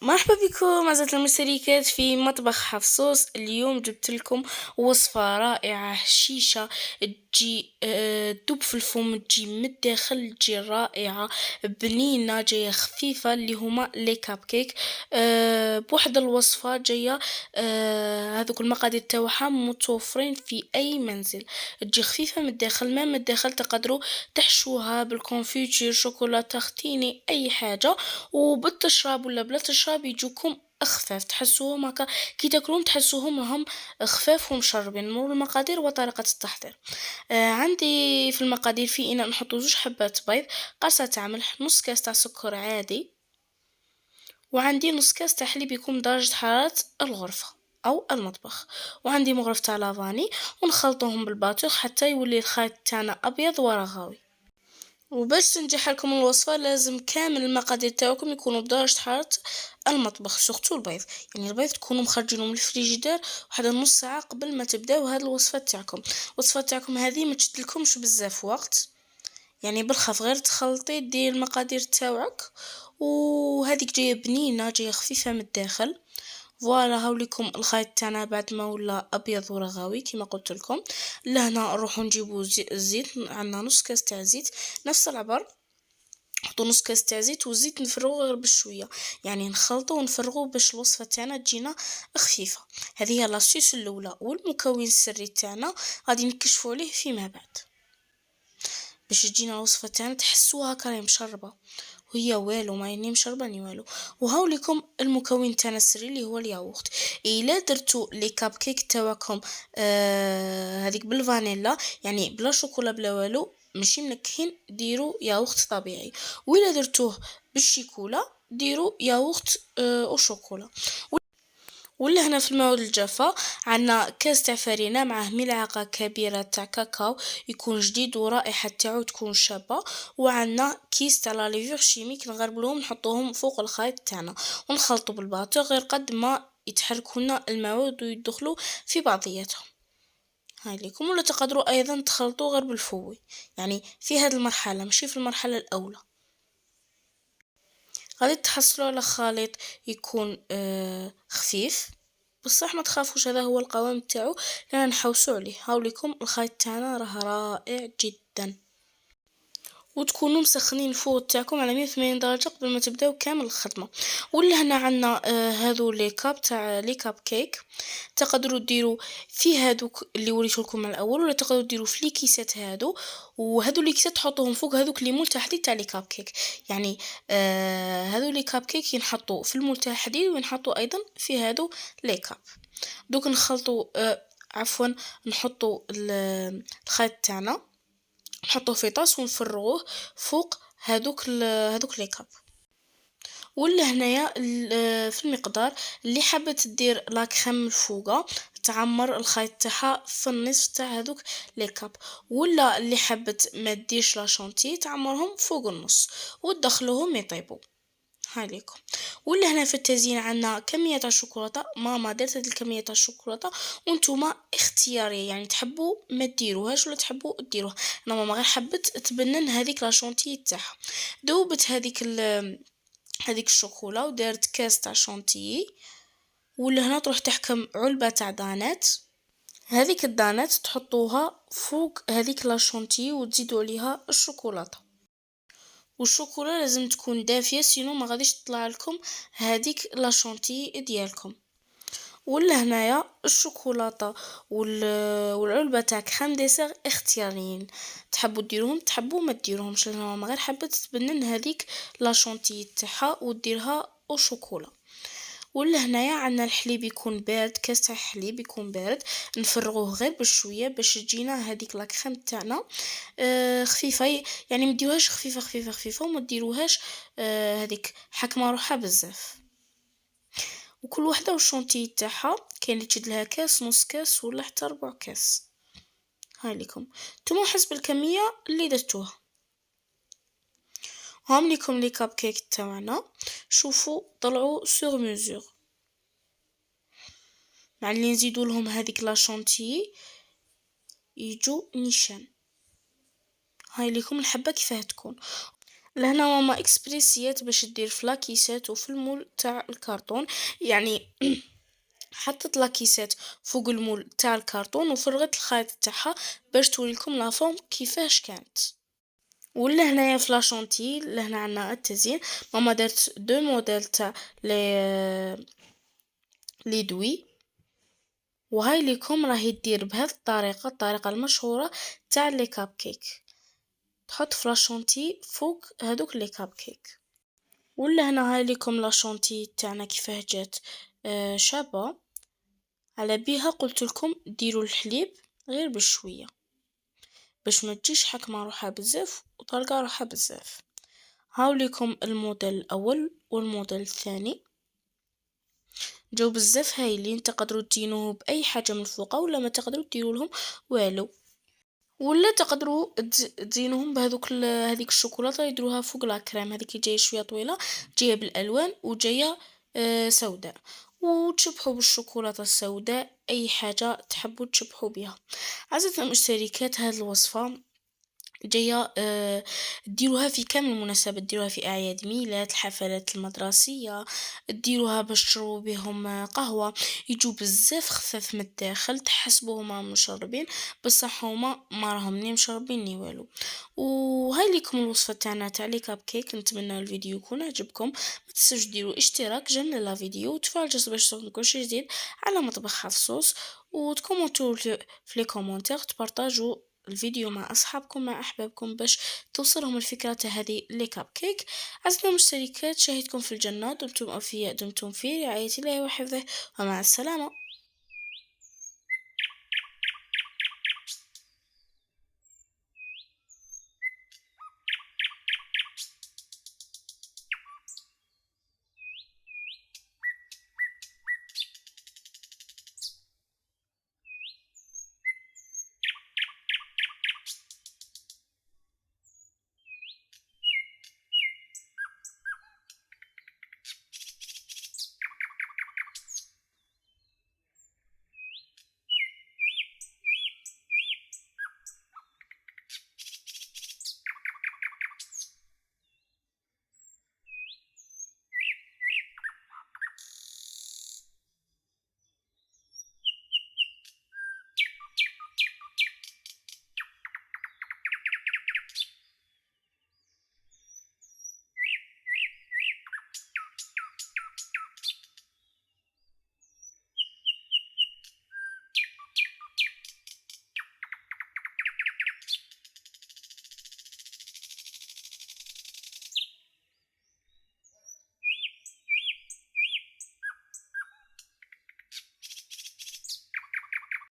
مرحبا بكم أعزائي المشتركات في مطبخ حفصوص. اليوم جبت لكم وصفة رائعة، شيشة تجي تدوب في الفم، تجي من الداخل، تجي رائعة بنينة، جاية خفيفة، اللي هما لي كاب كيك. بوحد الوصفة جاية. هذوك المقادير تاوعها متوفرين في أي منزل، تجي خفيفة من الداخل، ما من الداخل تقدروا تحشوها بالكونفيتير، شوكولاتة، ختيني، أي حاجة، وبالتشراب ولا بلا تشراب يجوكم خفاف، تحسوهم هكا كي تاكلوهم تحسوهم هم خفاف ومشربين. نمر المقادير وطريقة التحضير. عندي في المقادير في اناء نحطو 2 حبات بيض، قرصة تاع ملح، نص كاس تاع سكر عادي، وعندي نص كاس تاع حليب يكون بدرجة حرارة الغرفة او المطبخ، وعندي مغرف تاع لافاني، ونخلطوهم بالباتور حتى يولي الخليط تاعنا ابيض ورغاوي. وباش تنجح لكم الوصفة لازم كامل المقادير تاعكم يكونوا بدرجة حرارة المطبخ، سورتو البيض، يعني البيض تكونوا مخرجينه من الفريجيدير واحد نص ساعة قبل ما تبداو هاد الوصفة تاعكم. الوصفة تاعكم هذه ما تشدلكمش بزاف وقت، يعني بالخف غير تخلطي دير المقادير تاوعك، وهذيك جايه بنينه، جايه خفيفه من الداخل. فوالا هاوليكم الخليط تاعنا بعد ما ولا ابيض ورغاوي كما قلت لكم. لهنا نروحوا نجيبوا الزيت، عندنا نص كاس تاع زيت، نفس العبر، نحطو نص كاس تاع زيت، والزيت نفرغوه غير بشويه، يعني نخلطو ونفرغوه باش الوصفه تاعنا تجينا خفيفه. هذه هي لاسيس الاولى والمكون السري تاعنا، غادي نكشفوا عليه فيما بعد باش تجينا الوصفه تاعنا تحسوها كراهي مشربه، وهي والو ما يعني مشربه ني والو. وهاوليكم المكون تاعنا السري اللي هو الياغورت. الا درتو لي كاب كيك تاعكم هذيك بالفانيلا، يعني بلا شوكولا بلا والو، ماشي منكهين، ديروا ياغورت طبيعي. وإلا درتوه بالشيكولا ديروا ياغورت وشوكولا. ولا هنا في المواد الجافة عندنا كاس تاع فرينة معاه ملعقة كبيرة تاع كاكاو يكون جديد ورائحة تاعو تكون شابة، وعندنا كيس تاع لا ليفور شيميك نغربلوهم نحطوهم فوق الخليط تاعنا ونخلطو بالباطو غير قد ما يتحركوا لنا المواد ويدخلوا في بعضياتهم. هاي ليكم. ولا تقدروا ايضا تخلطوا غير بالفوي، يعني في هذه المرحلة ماشي في المرحلة الاولى. غادي تحصلوا على خليط يكون خفيف، بصح ما تخافوش هذا هو القوام تاعو، لا نحوسوا عليه. هاوليكم الخليط تاعنا راه رائع جدا. وتكونوا مسخنين الفور تاعكم على 180 درجه قبل ما تبداو كامل الخدمه. ولا هنا عندنا هذو لي كاب تاع لي كاب كيك، تقدروا ديروا في هذوك اللي وريت لكم من الاول، ولا تقدروا ديروا في لي كيسات هادو، وهذو لي كيسات تحطوهم فوق هذوك لي مول تاع حديد تاع لي كاب كيك، يعني هذو لي كاب كيك ينحطوا في المول تاع حديد وينحطوا ايضا في هذو لي كاب. دوك نخلطوا عفوا نحطوا الخيط تاعنا، نحطوه في طاس ونفرغوه فوق هذوك لي كاب. ولا هنايا في المقدار اللي حابه تدير لا كريم الفوقه تعمر الخيط تاعها في النصف تاع هذوك لي كاب، ولا اللي حابه ما ديرش لا شونتي تعمرهم فوق النص وتدخلوهم يطيبوا. هاي ليكم. ولا هنا في التزيين عندنا كمية تاع الشوكولاتة، ماما دارت هاد الكمية تاع الشوكولاتة وانتوما اختيارية، يعني تحبوا ما ديروهاش ولا تحبوا ديروها. انا ماما غير حبت تبنن هذيك لا شونتي تاعها، ذوبت هذيك الشوكولا ودارت كاس تاع شونتيي. ولا هنا تروح تحكم علبة تاع دانات، هذيك الدانات تحطوها فوق هذيك لا شونتيي وتزيدوا عليها الشوكولاتة، والشوكولا لازم تكون دافيه سينو ما غاديش تطلع لكم هذيك لا شونتي ديالكم. ولا هنايا الشوكولاته والعلبه تاع كريم ديسير اختياريين، تحبوا ديروهم تحبوا ما ديروهمش، لان ماما غير حبت تبنن هذيك لا شونتي تاعها وديرها او شوكولا. ولا هنايا عندنا الحليب يكون بارد، كاس تاع حليب يكون بارد نفرغوه غير بشويه باش تجينا هذيك لا كريم تاعنا خفيفه، يعني مديوهاش خفيفه خفيفه خفيفه وما ديروهاش هذيك حكمه روحها بزاف. وكل وحده والشونتي تاعها، كاين اللي تشد لها كاس، نص كاس، ولا حتى ربع كاس. هاي لكم نتوما حسب الكميه اللي درتوها. هام ليكم لي كاب كيك تاعنا، شوفوا طلعوا سور ميزور، مع اللي نزيدوا لهم هذيك لا شونتي يجو نيشان. هاي ليكم الحبه كيفاه تكون. لهنا ماما إكسبريسيات باش دير في لاكيسات وفي المول تاع الكرتون، يعني حطت لاكيسات فوق المول تاع الكرتون وفرغت الخيط تاعها باش توريلكم لافورم كيفاش كانت. ولا هنايا في لاشونتي لهنا عنا التزيين، ماما دارت دو موديل تاع لي دوي، وهاي ليكم راهي دير بهذه الطريقة، الطريقة المشهورة تاع لي كاب كيك، تحط في لاشونتي فوق هادوك لي كاب كيك. ولا هنا هاي ليكم لاشونتي تاعنا كيفاه جات شابة، على بيها قلت لكم ديروا الحليب غير بشوية باش ما تجيش حكمة روحها بزاف وطلقة روحها بزاف. هاوليكم الموديل الأول والموديل الثاني، جو بزاف هايلين، تقدروا تزينوه بأي حاجة من فوق ولا ما تقدروا ديروا لهم والو، ولا تقدروا تزينوهم بهذوك هذيك الشوكولاتة يدروها فوق لا كريم، هذيك جايه شويه طويله جايه بالالوان وجايه سوداء، وتشبحوا بالشوكولاتة السوداء اي حاجة تحبوا تشبحوا بها. عزيزتي المشتركات، هذه الوصفة جاية ديروها في كامل المناسبات، ديروها في أعياد ميلاد، الحفلات المدرسية، ديروها باش تشربوا بهم قهوة، يجو بزاف خفاف من الداخل، تحسبوهم راهم مشربين بصح هما ما راهم ني مشربين ني والو. وهاي ليكم الوصفة تاعنا تاع لي كاب كيك، نتمنى الفيديو يكون عجبكم، ما تنسوش ديروا اشتراك جنب لا فيديو وتفعلوا الجرس باش توصلكم كل شي جديد على مطبخ حفصوص، وتكومنتو في لي كومونتير، تبارطاجوا الفيديو مع أصحابكم مع أحبابكم باش توصلهم الفكرة هذه لي كاب كيك. عزيزنا المشتركات، شاهدكم في الجنة، دمتم في رعاية الله وحفظه، ومع السلامة.